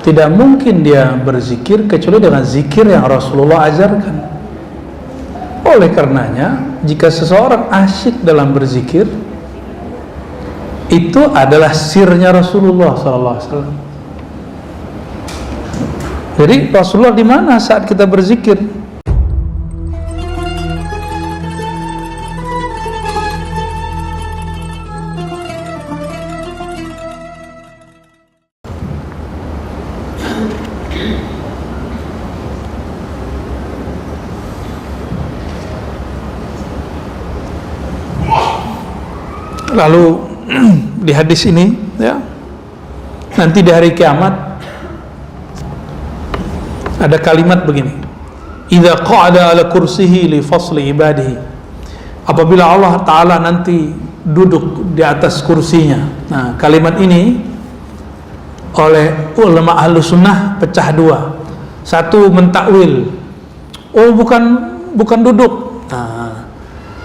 Tidak mungkin dia berzikir kecuali dengan zikir yang Rasulullah ajarkan. Oleh karenanya, jika seseorang asyik dalam berzikir, itu adalah sirnya Rasulullah SAW. Jadi Rasulullah di mana saat kita berzikir? Lalu di hadis ini, ya, nanti di hari kiamat ada kalimat begini: idza qa'ada ala kursihi li fasli ibadihi. Apabila Allah Ta'ala nanti duduk di atas kursinya. Nah, kalimat ini oleh ulama ahlu sunnah pecah dua. Satu mentakwil, oh bukan duduk. Nah,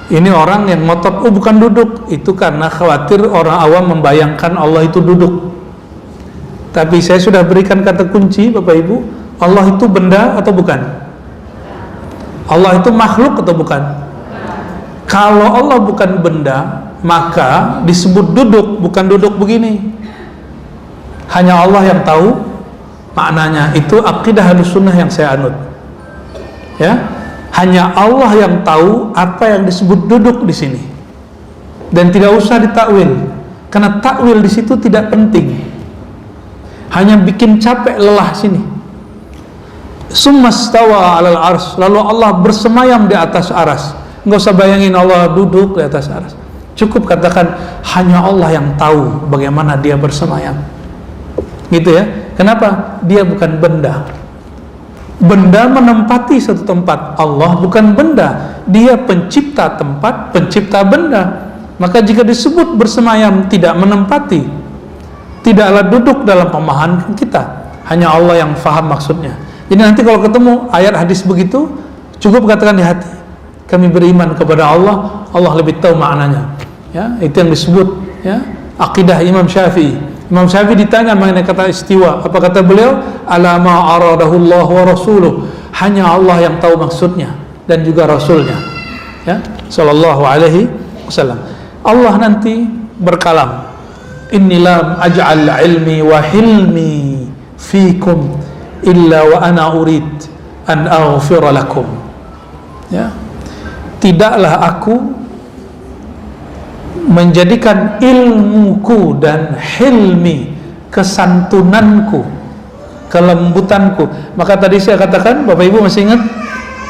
ini orang yang ngotot, oh bukan duduk, itu karena khawatir orang awam membayangkan Allah itu duduk. Tapi saya sudah berikan kata kunci, Bapak Ibu, Allah itu benda atau bukan? Allah itu makhluk atau bukan? Kalau Allah bukan benda, maka disebut duduk, bukan duduk begini. Hanya Allah yang tahu maknanya. Itu akidah Ahlussunnah yang saya anut. Ya. Hanya Allah yang tahu apa yang disebut duduk di sini, dan tidak usah ditakwil, karena takwil di situ tidak penting, hanya bikin capek lelah sini. Summastawa 'alal arsy, lalu Allah bersemayam di atas aras. Enggak usah bayangin Allah duduk di atas aras, cukup katakan hanya Allah yang tahu bagaimana dia bersemayam. Gitu ya. Kenapa? Dia bukan benda. Benda menempati satu tempat, Allah bukan benda, dia pencipta tempat, pencipta benda. Maka jika disebut bersemayam tidak menempati, tidaklah duduk dalam pemahaman kita, hanya Allah yang faham maksudnya. Jadi nanti kalau ketemu ayat hadis begitu, cukup katakan di hati, kami beriman kepada Allah, Allah lebih tahu maknanya. Ya, itu yang disebut, ya, akidah Imam Syafi'i. Imam Syafi'i ditanya mengenai kata istiwa, apa kata beliau? Ala ma aradahullah wa rasuluh, hanya Allah yang tahu maksudnya dan juga Rasulnya, ya, sallallahu alaihi wasallam. Allah nanti berkalam, inni lam aj'al ilmi wa hilmi fikum illa wa ana urid an aghfira lakum. Ya, tidaklah aku menjadikan ilmuku dan hilmi, kesantunanku, kelembutanku. Maka tadi saya katakan, Bapak Ibu masih ingat,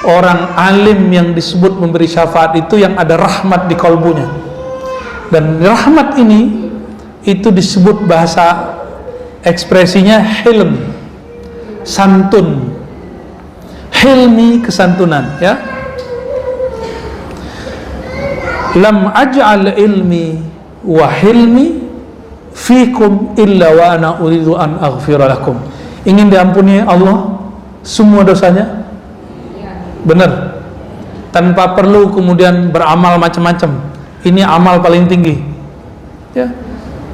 orang alim yang disebut memberi syafaat itu yang ada rahmat di kalbunya. Dan rahmat ini itu disebut bahasa ekspresinya hilm, santun, hilmi, kesantunan, ya. Lam aj'al ilmi wa hilmi fikum illa wa ana uridu an aghfira lakum. Ingin diampuni Allah semua dosanya? Benar. Tanpa perlu kemudian beramal macam-macam. Ini amal paling tinggi. Ya.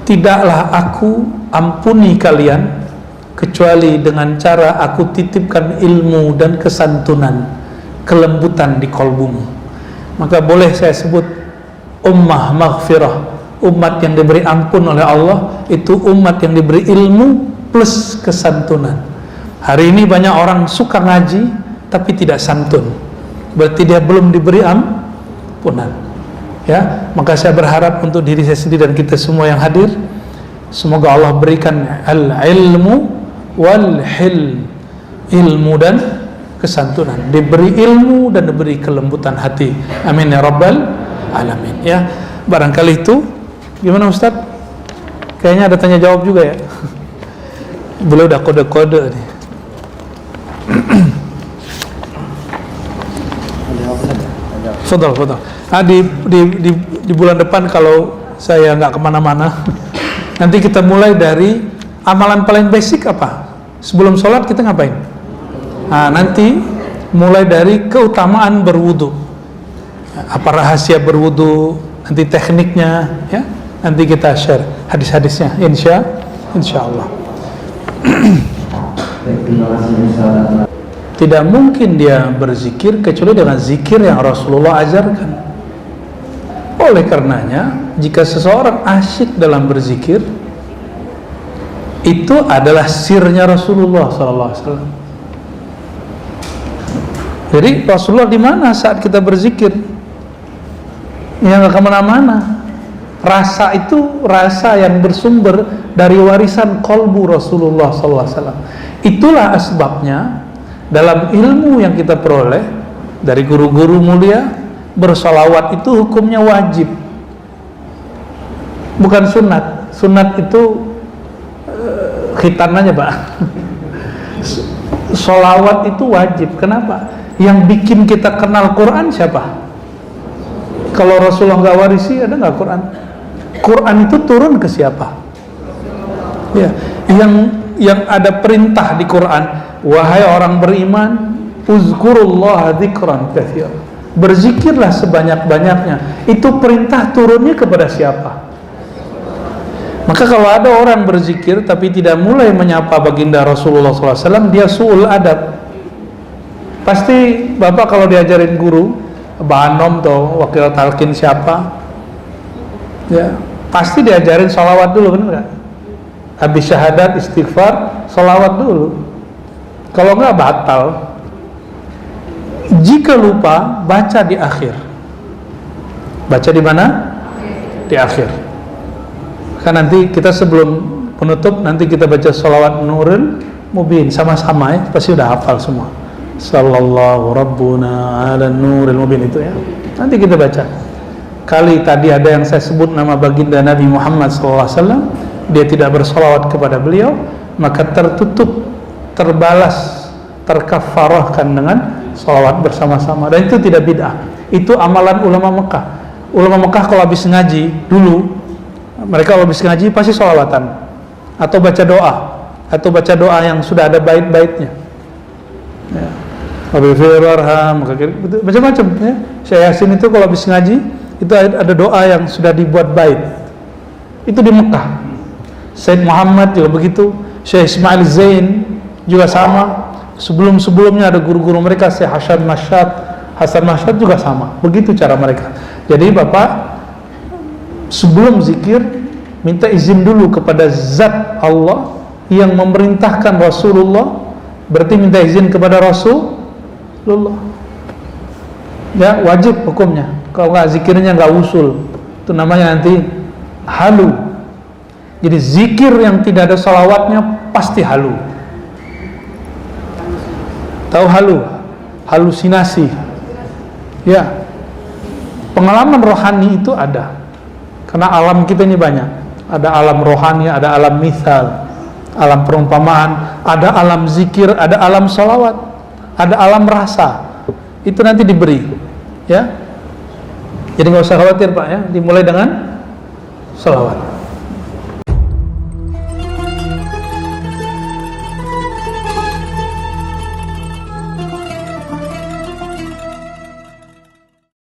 Tidaklah aku ampuni kalian kecuali dengan cara aku titipkan ilmu dan kesantunan, kelembutan di kalbumu. Maka boleh saya sebut ummah maghfirah, umat yang diberi ampun oleh Allah, itu umat yang diberi ilmu plus kesantunan. Hari ini banyak orang suka ngaji tapi tidak santun, berarti dia belum diberi ampunan. Ya, maka saya berharap untuk diri saya sendiri dan kita semua yang hadir, semoga Allah berikan al-ilmu wal hilm, ilmu dan kesantunan, diberi ilmu dan diberi kelembutan hati. Amin ya rabbal alamin. Ya, barangkali itu. Gimana Ustaz? Kayaknya ada tanya jawab juga ya. Beliau udah kode-kode nih. Fadal. Di bulan depan kalau saya nggak kemana-mana, nanti kita mulai dari amalan paling basic apa? Sebelum sholat kita ngapain? Nah, nanti mulai dari keutamaan berwudu. Apa rahasia berwudu, nanti tekniknya, ya, nanti kita share hadis-hadisnya, insya Allah. Tidak mungkin dia berzikir kecuali dengan zikir yang Rasulullah ajarkan. Oleh karenanya, jika seseorang asyik dalam berzikir, itu adalah sirnya Rasulullah SAW. Jadi Rasulullah di mana saat kita berzikir? Ya nggak kemana-mana. Rasa itu rasa yang bersumber dari warisan kolbu Rasulullah SAW. Itulah asbabnya dalam ilmu yang kita peroleh dari guru-guru mulia, bersolawat itu hukumnya wajib, bukan sunat. Sunat itu khitananya Pak. Solawat itu wajib. Kenapa? Yang bikin kita kenal Quran siapa? Kalau Rasulullah nggak warisi, ada nggak Quran? Quran itu turun ke siapa? Ya, yang ada perintah di Quran, wahai orang beriman, uzkurullaha dzikran katsira. Berzikirlah sebanyak-banyaknya. Itu perintah turunnya kepada siapa? Maka kalau ada orang berzikir tapi tidak mulai menyapa baginda Rasulullah SAW, dia su'ul adab. Pasti Bapak kalau diajarin guru, Banom atau wakil talqin siapa, ya pasti diajarin sholawat dulu, benar nggak? Habis syahadat, istighfar, sholawat dulu. Kalau nggak batal. Jika lupa, baca di akhir. Baca di mana? Di akhir. Kan nanti kita sebelum penutup, nanti kita baca sholawat Nurul Mubin sama-sama ya, pasti udah hafal semua. Sallallahu Rabbuna ala Nurul Mubin itu ya. Nanti kita baca. Kali tadi ada yang saya sebut nama baginda Nabi Muhammad SAW, dia tidak bersolawat kepada beliau, maka tertutup, terbalas, terkafarahkan dengan solawat bersama-sama. Dan itu tidak bid'ah. Itu amalan ulama Mekah. Ulama Mekah kalau habis ngaji dulu, mereka kalau habis ngaji pasti solawatan atau baca doa, atau baca doa yang sudah ada bait-baitnya. Ya. Macam-macam ya. Syekh Yasin itu kalau habis ngaji itu ada doa yang sudah dibuat bait. Itu di Mekah. Said Muhammad juga begitu, Syekh Ismail Zain juga sama. Sebelum-sebelumnya ada guru-guru mereka, Syekh Hasan Mashad juga sama. Begitu cara mereka. Jadi Bapak sebelum zikir minta izin dulu kepada Zat Allah yang memerintahkan Rasulullah, berarti minta izin kepada Rasulullah. Ya, wajib hukumnya. Kalau nggak zikirnya nggak usul, itu namanya nanti halu. Jadi zikir yang tidak ada salawatnya pasti halu. Tahu halu? Halusinasi. Ya, pengalaman rohani itu ada. Karena alam kita ini banyak. Ada alam rohani, ada alam mithal, alam perumpamaan, ada alam zikir, ada alam salawat, ada alam rasa. Itu nanti diberi, ya. Jadi nggak usah khawatir Pak ya. Dimulai dengan salawat.